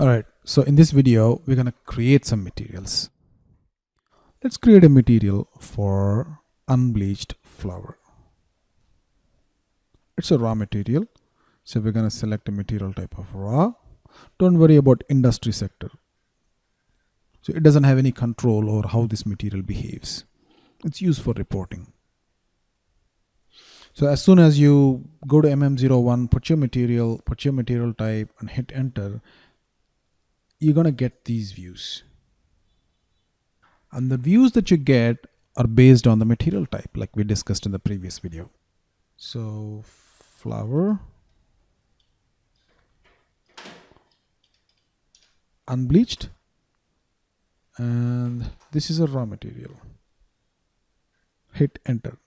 Alright, so in this video, we're going to create some materials. Let's create a material for unbleached flour. It's a raw material. So we're going to select a material type of raw. Don't worry about industry sector. So it doesn't have any control over how this material behaves. It's used for reporting. So as soon as you go to MM01, put your material type and hit enter, you're going to get these views. And the views that you get are based on the material type, like we discussed in the previous video. So flour, unbleached, and this is a raw material. Hit enter.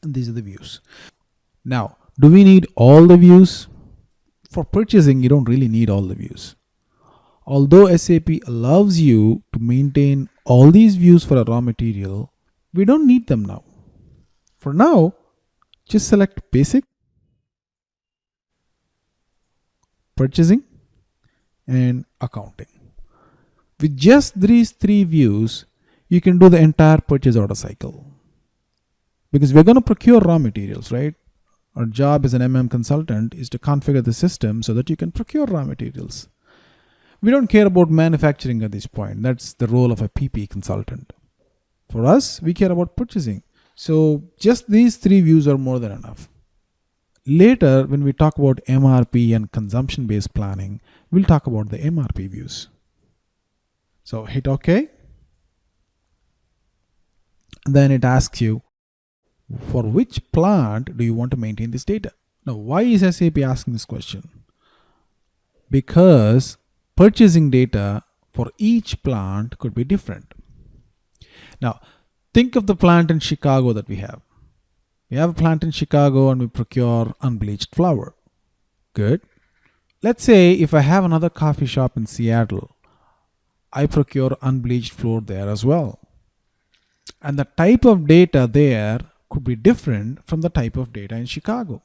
And these are the views. Now, do we need all the views? For purchasing, you don't really need all the views. Although SAP allows you to maintain all these views for a raw material, we don't need them now. For now, just select basic, purchasing, and accounting. With just these three views, you can do the entire purchase order cycle. Because we're going to procure raw materials, right? Our job as an MM consultant is to configure the system so that you can procure raw materials. We don't care about manufacturing at this point. That's the role of a PP consultant. For us, we care about purchasing. So just these three views are more than enough. Later, when we talk about MRP and consumption-based planning, we'll talk about the MRP views. So hit OK. Then it asks you, for which plant do you want to maintain this data? Now, why is SAP asking this question? Because purchasing data for each plant could be different. Now, think of the plant in Chicago that we have. We have a plant in Chicago and we procure unbleached flour. Good. Let's say if I have another coffee shop in Seattle, I procure unbleached flour there as well. And the type of data there could be different from the type of data in Chicago.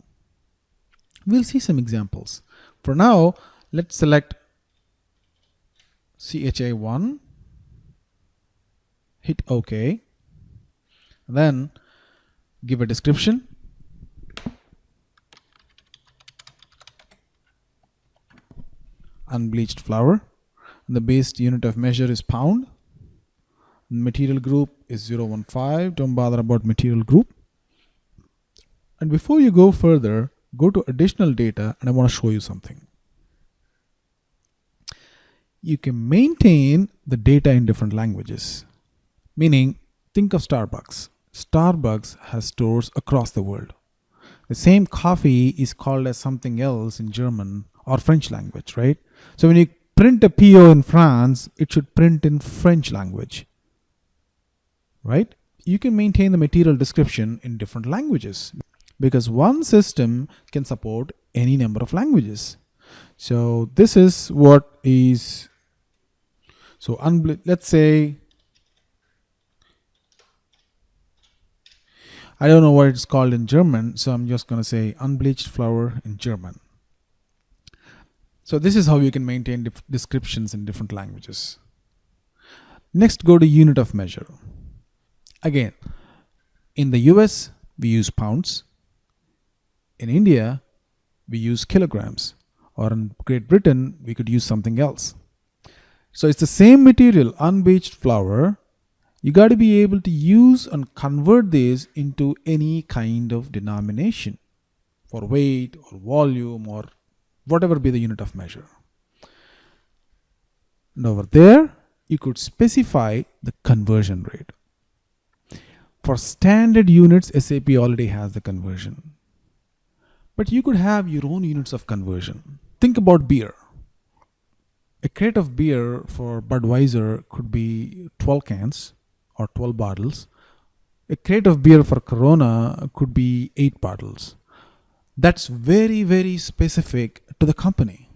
We'll see some examples. For now, let's select CHA1, hit OK, then give a description. Unbleached flour. The base unit of measure is pound. Material group is 015. Don't bother about material group. And before you go further, go to additional data and I want to show you something. You can maintain the data in different languages. Meaning, think of Starbucks. Starbucks has stores across the world. The same coffee is called as something else in German or French language, right? So when you print a PO in France, it should print in French language, right? You can maintain the material description in different languages because one system can support any number of languages. So this is what is, so let's say, I don't know what it's called in German, so I'm just going to say unbleached flour in German. So this is how you can maintain descriptions in different languages. Next, go to unit of measure. Again, in the US, we use pounds. In India, we use kilograms. Or in Great Britain, we could use something else. So it's the same material, unbleached flour. You got to be able to use and convert this into any kind of denomination for weight or volume or whatever be the unit of measure. And over there, you could specify the conversion rate. For standard units, SAP already has the conversion. But you could have your own units of conversion. Think about beer. A crate of beer for Budweiser could be 12 cans or 12 bottles. A crate of beer for Corona could be 8 bottles. That's very, very specific to the company.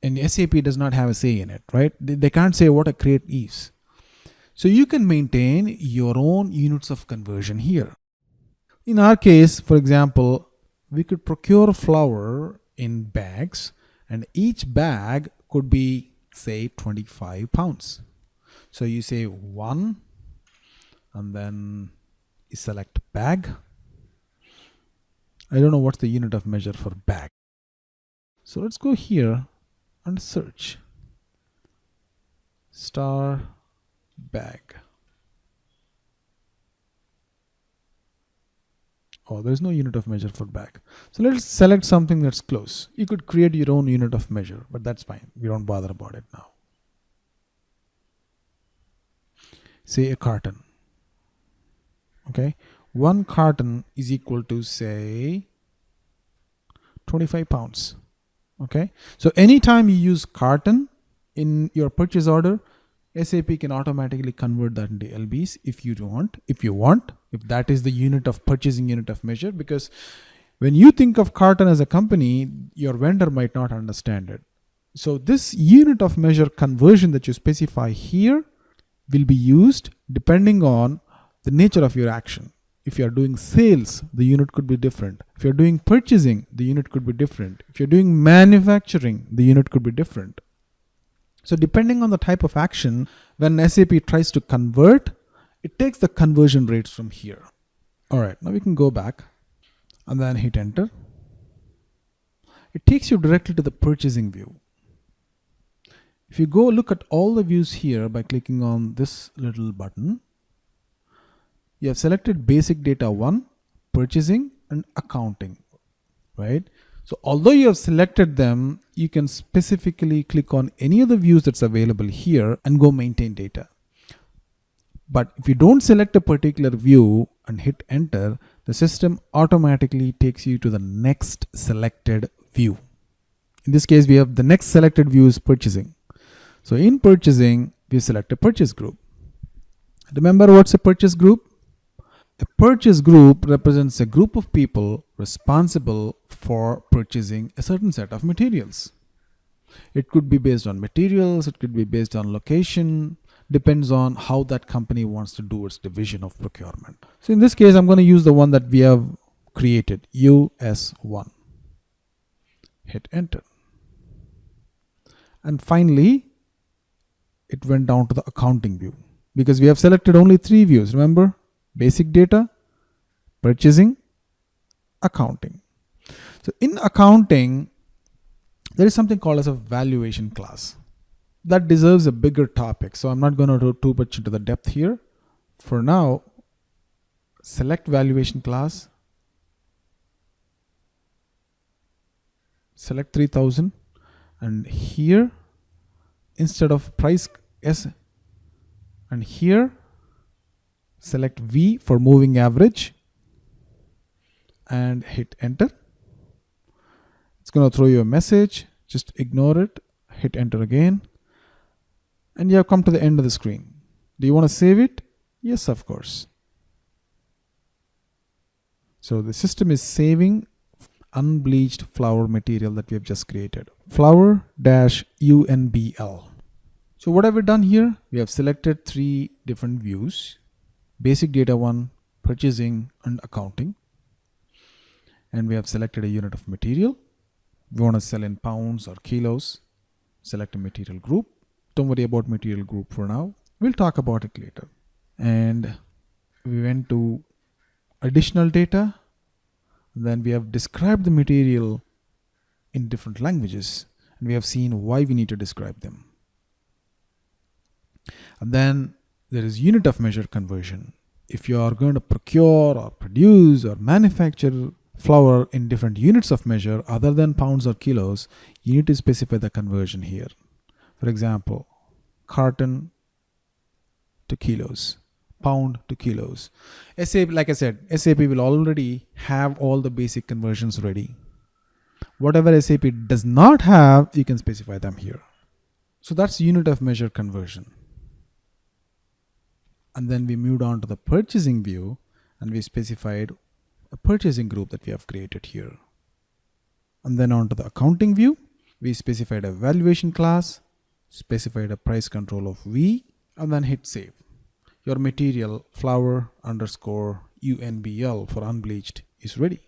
And SAP does not have a say in it, right? They can't say what a crate is. So you can maintain your own units of conversion here. In our case, for example, we could procure flour in bags, and each bag could be, say, 25 pounds. So you say 1, and then you select bag. I don't know what's the unit of measure for bag. So let's go here and search star bag. Oh, there's no unit of measure for bag. So let's select something that's close. You could create your own unit of measure, but that's fine. We don't bother about it now. Say a carton. Okay, 1 carton is equal to, say, 25 pounds. Okay, so anytime you use carton in your purchase order, SAP can automatically convert that into LBs if you want, if that is the unit of purchasing unit of measure, because when you think of carton as a company, your vendor might not understand it. So this unit of measure conversion that you specify here will be used depending on the nature of your action. If you're doing sales, the unit could be different. If you're doing purchasing, the unit could be different. If you're doing manufacturing, the unit could be different. So depending on the type of action, when SAP tries to convert, it takes the conversion rates from here. All right, now we can go back and then hit enter. It takes you directly to the purchasing view. If you go look at all the views here by clicking on this little button, you have selected basic data 1, purchasing, and accounting, right? So although you have selected them, you can specifically click on any of the views that's available here and go maintain data. But if you don't select a particular view and hit enter, the system automatically takes you to the next selected view. In this case, we have the next selected view is purchasing. So in purchasing, we select a purchase group. Remember what's a purchase group? A purchase group represents a group of people responsible for purchasing a certain set of materials. It could be based on materials, it could be based on location, depends on how that company wants to do its division of procurement. So in this case, I'm going to use the one that we have created, US1. Hit enter. And finally, it went down to the accounting view because we have selected only 3 views. Remember? Basic data, purchasing, accounting. So in accounting, there is something called as a valuation class. That deserves a bigger topic. So I'm not going to go too much into the depth here. For now, select valuation class, select 3000, and here, instead of price S, and here, select V for moving average and hit enter. It's going to throw you a message. Just ignore it. Hit enter again. And you have come to the end of the screen. Do you want to save it? Yes, of course. So the system is saving unbleached flour material that we have just created. Flour-UNBL. So what have we done here? We have selected 3 different views. Basic data 1, purchasing, and accounting. And we have selected a unit of material. We want to sell in pounds or kilos. Select a material group. Don't worry about material group for now. We'll talk about it later. And we went to additional data. Then we have described the material in different languages. And we have seen why we need to describe them. And then there is unit of measure conversion. If you are going to procure or produce or manufacture flour in different units of measure other than pounds or kilos, you need to specify the conversion here. For example, carton to kilos, pound to kilos. SAP, like I said, SAP will already have all the basic conversions ready. Whatever SAP does not have, you can specify them here. So that's unit of measure conversion. And then we moved on to the purchasing view and we specified a purchasing group that we have created here. And then on to the accounting view, we specified a valuation class, specified a price control of V, and then hit save. Your material flour_UNBL for unbleached is ready.